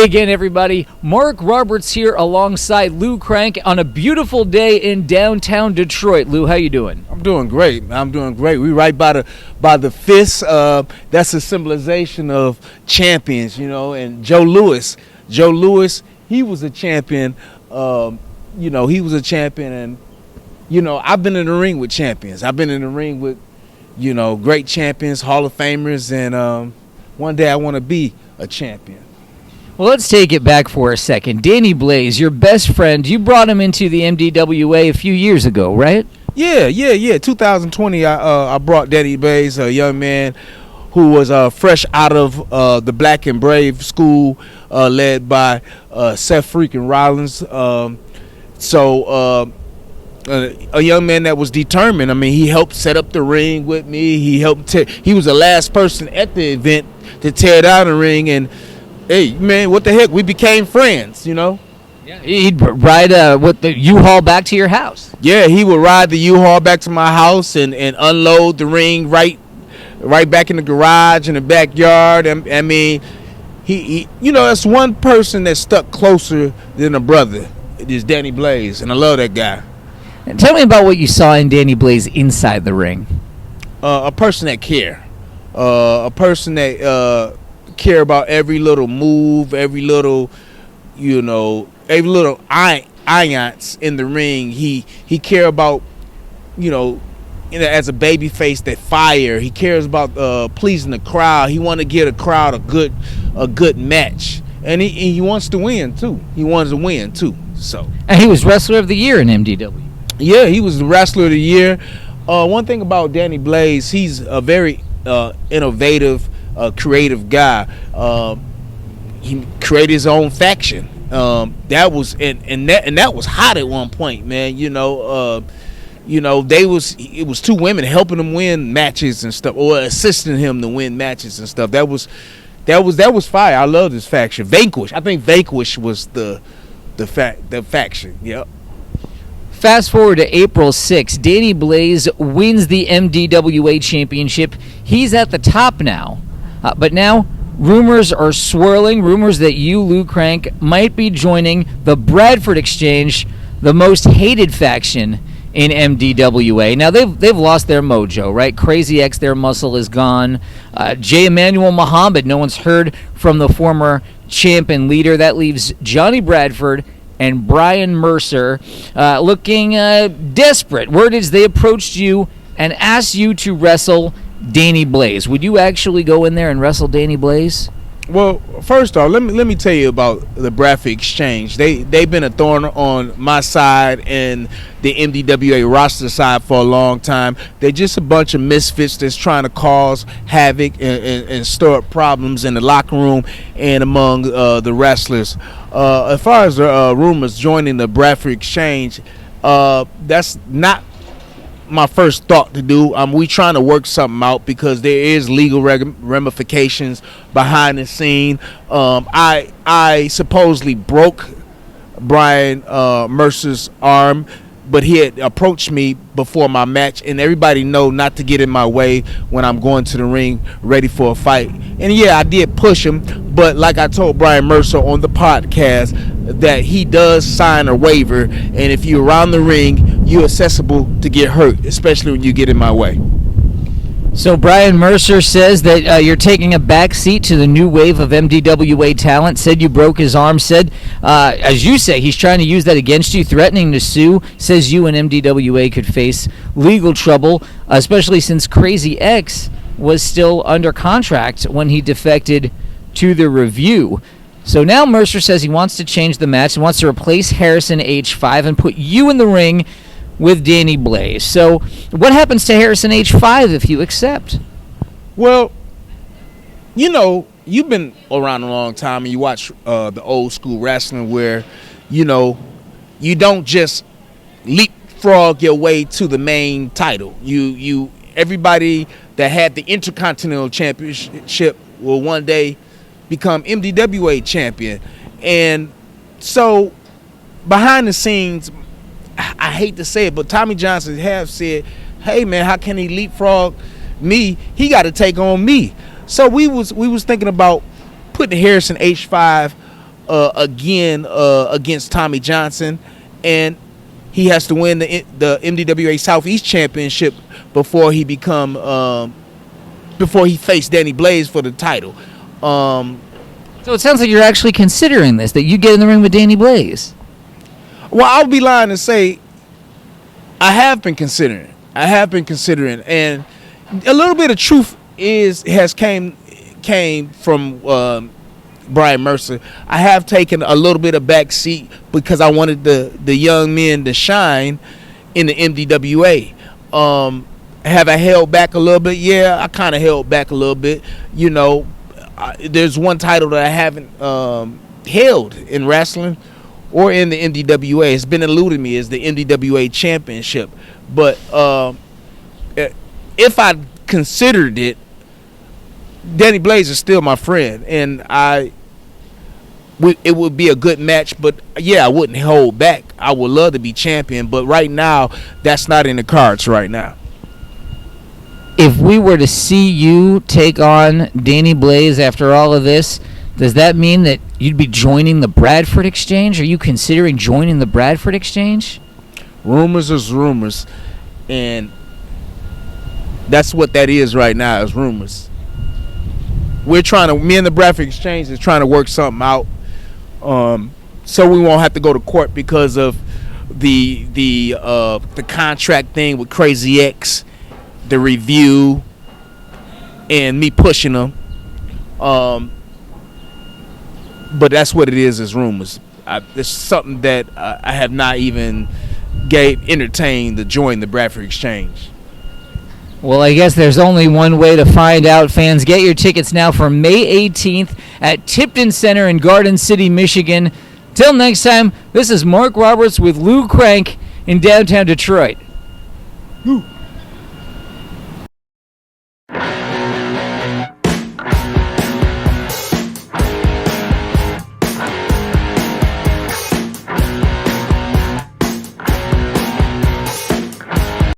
Hey again, everybody. Mark Roberts here alongside Lou Crank on a beautiful day in downtown Detroit. Lou, how you doing? I'm doing great. We right by the fist. That's a symbolization of champions, and Joe Louis, he was a champion. He was a champion, and I've been in the ring with champions. I've been in the ring with great champions, Hall of Famers, and one day I want to be a champion. Well, let's take it back for a second. Danny Blaze, your best friend, you brought him into the MDWA a few years ago, right? Yeah. 2020, I brought Danny Blaze, a young man who was fresh out of the Black and Brave school, led by Seth freaking Rollins. A young man that was determined. I mean, he helped set up the ring with me. He was the last person at the event to tear down the ring, and hey, man, what the heck? We became friends, Yeah, he'd ride with the U-Haul back to your house. Yeah, he would ride the U-Haul back to my house and unload the ring right back in the garage in the backyard. I mean, he that's one person that stuck closer than a brother. It is Danny Blaze, and I love that guy. And tell me about what you saw in Danny Blaze inside the ring. A person that care. A person that care about every little move, every little ions in the ring. He care about, as a baby face, that fire. He cares about pleasing the crowd. He want to get a crowd a good match, and he wants to win too. So. And he was Wrestler of the Year in MDW. Yeah, he was the Wrestler of the Year. One thing about Danny Blaze, he's a very innovative, creative guy. He created his own faction. That was hot at one point, man. It was two women helping him win matches and stuff, or assisting him to win matches and stuff. That was fire. I love this faction. Vanquish. I think Vanquish was the faction. Yep. Fast forward to April 6th, Danny Blaze wins the MDWA championship. He's at the top now. But now, rumors are swirling, rumors that you, Lou Crank, might be joining the Bradford Exchange, the most hated faction in MDWA. Now, they've lost their mojo, right? Crazy X, their muscle is gone. J. Emmanuel Muhammad, no one's heard from the former champ and leader. That leaves Johnny Bradford and Brian Mercer looking desperate. Word is they approached you and asked you to wrestle Danny Blaze. Would you actually go in there and wrestle Danny Blaze? Well, first off, let me tell you about the Bradford Exchange. They've been a thorn on my side and the MDWA roster side for a long time. They're just a bunch of misfits that's trying to cause havoc and stir up problems in the locker room and among the wrestlers. As far as the rumors joining the Bradford Exchange, that's not my first thought to do. We trying to work something out because there is legal ramifications behind the scene. I supposedly broke Brian Mercer's arm, but he had approached me before my match, and everybody know not to get in my way when I'm going to the ring ready for a fight. And yeah, I did push him, but like I told Brian Mercer on the podcast, that he does sign a waiver, and if you're around the ring, you're accessible to get hurt, especially when you get in my way. So Brian Mercer says that you're taking a back seat to the new wave of MDWA talent, said you broke his arm, said, as you say, he's trying to use that against you, threatening to sue, says you and MDWA could face legal trouble, especially since Crazy X was still under contract when he defected to the Review. So now Mercer says he wants to change the match and wants to replace Harrison H5 and put you in the ring with Danny Blaze. So what happens to Harrison H5 if you accept? Well, you've been around a long time and you watch the old school wrestling where, you don't just leapfrog your way to the main title. Everybody that had the Intercontinental Championship will one day become MDWA champion. And so behind the scenes, I hate to say it, but Tommy Johnson have said, hey man, how can he leapfrog me? He got to take on me. So we was thinking about putting Harrison H5 again against Tommy Johnson, and he has to win the MDWA Southeast Championship before he faced Danny Blaze for the title. So it sounds like you're actually considering this, that you get in the ring with Danny Blaze. Well, I'll be lying to say I have been considering, and a little bit of truth came from Brian Mercer. I have taken a little bit of back seat because I wanted the young men to shine in the MDWA. Have I held back a little bit? Yeah, I kind of held back a little bit. You know, there's one title that I haven't held in wrestling or in the MDWA. It's been eluding me, is the MDWA Championship. But if I considered it, Danny Blaze is still my friend, and it would be a good match. But yeah, I wouldn't hold back. I would love to be champion, but right now, that's not in the cards right now. If we were to see you take on Danny Blaze after all of this, does that mean that you'd be joining the Bradford Exchange? Are you considering joining the Bradford Exchange? Rumors is rumors, and that's what that is right now, is rumors. Me and the Bradford Exchange is trying to work something out, so we won't have to go to court because of the contract thing with Crazy X, the review, and me pushing them. But that's what it is rumors. It's something that I have not even entertained to join the Bradford Exchange. Well, I guess there's only one way to find out, fans. Get your tickets now for May 18th at Tipton Center in Garden City, Michigan. Till next time, this is Mark Roberts with Lou Crank in downtown Detroit. Lou.